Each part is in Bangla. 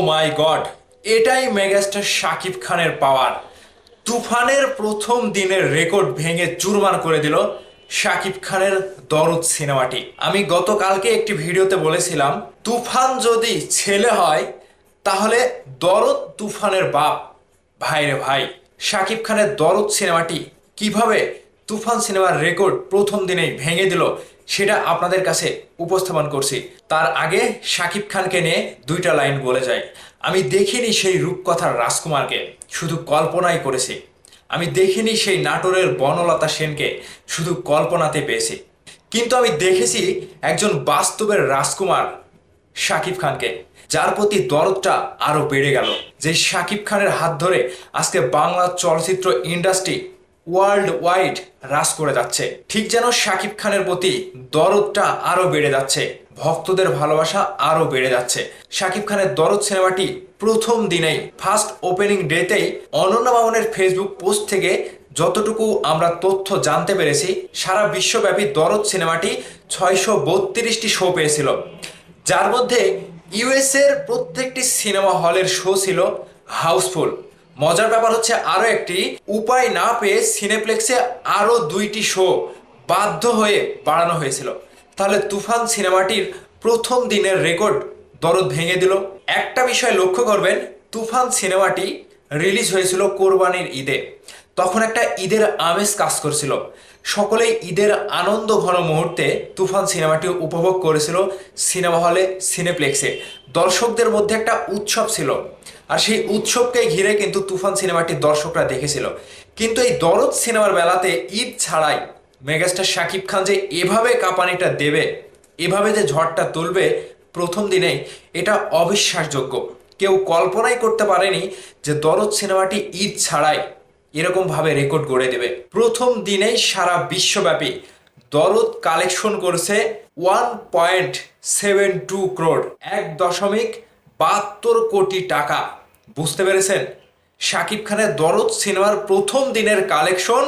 মাই গড, এটাই মেগাস্টার শাকিব খানের পাওয়ার। তুফানের প্রথম দিনের রেকর্ড ভেঙে চুরমার করে দিল শাকিব খানের দরদ সিনেমাটি। আমি গতকালকে একটি ভিডিওতে বলেছিলাম, তুফান যদি ছেলে হয় তাহলে দরদ তুফানের বাপ। ভাই রে ভাই, শাকিব খানের দরদ সিনেমাটি কিভাবে তুফান সিনেমার রেকর্ড প্রথম দিনেই ভেঙে দিল সেটা আপনাদের কাছে উপস্থাপন করছি। তার আগে শাকিব খানকে নিয়ে দুইটা লাইন বলে যায়। আমি দেখিনি সেই রূপকথার রাজকুমারকে, শুধু কল্পনাই করেছি। আমি দেখিনি সেই নাটোরের বনলতা সেনকে, শুধু কল্পনাতে পেয়েছি। কিন্তু আমি দেখেছি একজন বাস্তবের রাজকুমার শাকিব খানকে, যার প্রতি দরদটা আরো বেড়ে গেল। যে শাকিব খানের হাত ধরে আজকে বাংলা চলচ্চিত্র ইন্ডাস্ট্রি ওয়ার্ল্ড ওয়াইড রাজ করে যাচ্ছে, ঠিক যেন শাকিব খানের প্রতি দরদটা আরো বেড়ে যাচ্ছে, ভক্তদের ভালোবাসা আরো বেড়ে যাচ্ছে। শাকিব খানের দরদ সিনেমাটি প্রথম দিনেই ফার্স্ট ওপেনিং ডেতেই অনন্যা মামুনের ফেসবুক পোস্ট থেকে যতটুকু আমরা তথ্য জানতে পেরেছি, সারা বিশ্বব্যাপী দরদ সিনেমাটি 632টি শো পেয়েছিল, যার মধ্যে ইউএস এর প্রত্যেকটি সিনেমা হলের শো ছিল হাউসফুল। মজার ব্যাপার হচ্ছে আরো একটি, উপায় না পেয়ে সিনেপ্লেক্সে আরো 2টি শো বাধ্য হয়ে বাড়ানো হয়েছিল। তাহলে তুফান সিনেমাটির প্রথম দিনের রেকর্ড দরদ ভেঙে দিল। একটা বিষয় লক্ষ্য করবেন, তুফান সিনেমাটি রিলিজ হয়েছিল কোরবানির ঈদে। তখন একটা ঈদের আমেজ কাজ করছিল, সকলেই ঈদের আনন্দ ঘন মুহূর্তে তুফান সিনেমাটি উপভোগ করেছিল সিনেমা হলে, সিনেপ্লেক্সে। দর্শকদের মধ্যে একটা উৎসব ছিল, আর সেই উৎসবকে ঘিরে কিন্তু তুফান সিনেমাটি দর্শকরা দেখেছিল। কিন্তু এই দরদ সিনেমার বেলাতে ঈদ ছাড়াই মেগাস্টার শাকিব খান যে এভাবে কাঁপানিটা দেবে, এভাবে যে ঝড়টা তুলবে প্রথম দিনেই, এটা অবিশ্বাসযোগ্য। কেউ কল্পনাই করতে পারেনি যে দরদ সিনেমাটি ঈদ ছাড়াই এরকম ভাবে রেকর্ড গড়ে দেবে। প্রথম দিনেই সারা বিশ্বব্যাপী দরদ কালেকশন করেছে 1.72 crore, 1.72 কোটি টাকা। বুঝতে পেরেছেন? শাকিব খানের দরদ সিনেমার প্রথম দিনের কালেকশন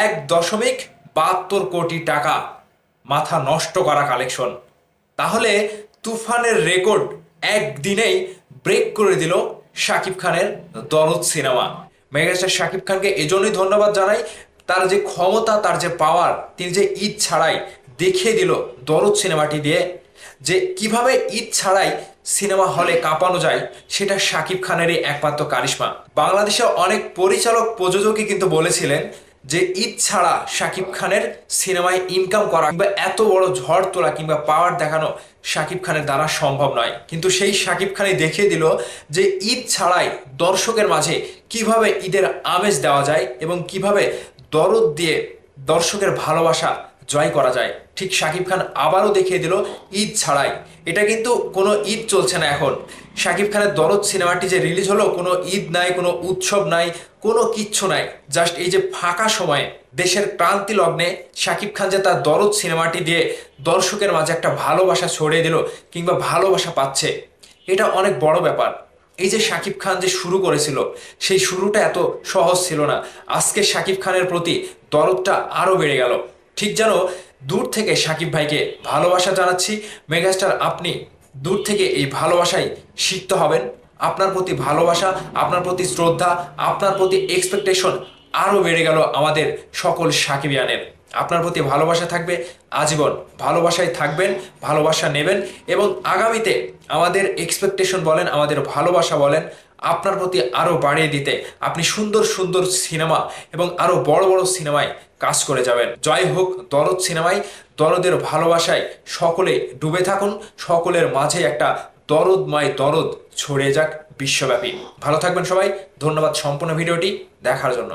1.72 কোটি টাকা, মাথা নষ্ট করা কালেকশন। তাহলে তুফানের রেকর্ড একদিনেই ব্রেক করে দিল শাকিব খানের দরদ সিনেমা। মেগাস্টার শাকিব খানকে এজন্যই ধন্যবাদ জানাই, তার যে ক্ষমতা, তার যে পাওয়ার, তিনি যে ঈদ ছাড়াই দেখিয়ে দিল দরদ সিনেমাটি দিয়ে যে কিভাবে ঈদ ছাড়াই সিনেমা হলে কাঁপানো যায়, সেটা শাকিব খানেরই একমাত্র কারিশমা। বাংলাদেশে অনেক পরিচালক প্রযোজকই কিন্তু বলেছিলেন যে ঈদ ছাড়া শাকিব খানের সিনেমায় ইনকাম করা কিংবা এত বড় ঝড় তোলা কিংবা পাওয়ার দেখানো শাকিব খানের দ্বারা সম্ভব নয়। কিন্তু সেই শাকিব খানই দেখিয়ে দিল যে ঈদ ছাড়াই দর্শকের মাঝে কিভাবে ঈদের আমেজ দেওয়া যায় এবং কিভাবে দরদ দিয়ে দর্শকের ভালোবাসা জয় করা যায়। ঠিক শাকিব খান আবারও দেখিয়ে দিল ঈদ ছাড়াই। এটা কিন্তু কোনো ঈদ চলছে না এখন। শাকিব খানের দরদ সিনেমাটি যে রিলিজ হলো, কোনো ঈদ নাই, কোনো উৎসব নাই, কোনো কিচ্ছু নাই। জাস্ট এই যে ফাঁকা সময়ে দেশের ক্রান্তি লগ্নে শাকিব খান যে তার দরদ সিনেমাটি দিয়ে দর্শকের মাঝে একটা ভালোবাসা ছড়িয়ে দিল কিংবা ভালোবাসা পাচ্ছে, এটা অনেক বড় ব্যাপার। এই যে শাকিব খান যে শুরু করেছিল, সেই শুরুটা এত সহজ ছিল না। আজকে শাকিব খানের প্রতি দরদটা আরো বেড়ে গেল। ঠিক যেন দূর থেকে শাকিব ভাইকে ভালোবাসা জানাচ্ছি। মেগাস্টার, আপনি দূর থেকে এই ভালোবাসায় শিখতে হবেন। আপনার প্রতি ভালোবাসা, আপনার প্রতি শ্রদ্ধা, আপনার প্রতি এক্সপেকটেশন আরও বেড়ে গেল আমাদের সকল সাকিবিয়ানের। আপনার প্রতি ভালোবাসা থাকবে আজীবন, ভালোবাসায় থাকবেন, ভালোবাসা নেবেন এবং আগামীতে আমাদের এক্সপেকটেশন বলেন, আমাদের ভালোবাসা বলেন, আপনার প্রতি আরও বাড়িয়ে দিতে আপনি সুন্দর সুন্দর সিনেমা এবং আরও বড় বড় সিনেমায় কাজ করে যাবেন। জয় হোক দরদ সিনেমায়। দরদের ভালোবাসায় সকলে ডুবে থাকুন, সকলের মাঝে একটা দরদময় দরদ ছড়িয়ে যাক বিশ্বব্যাপী। ভালো থাকবেন সবাই। ধন্যবাদ সম্পূর্ণ ভিডিওটি দেখার জন্য।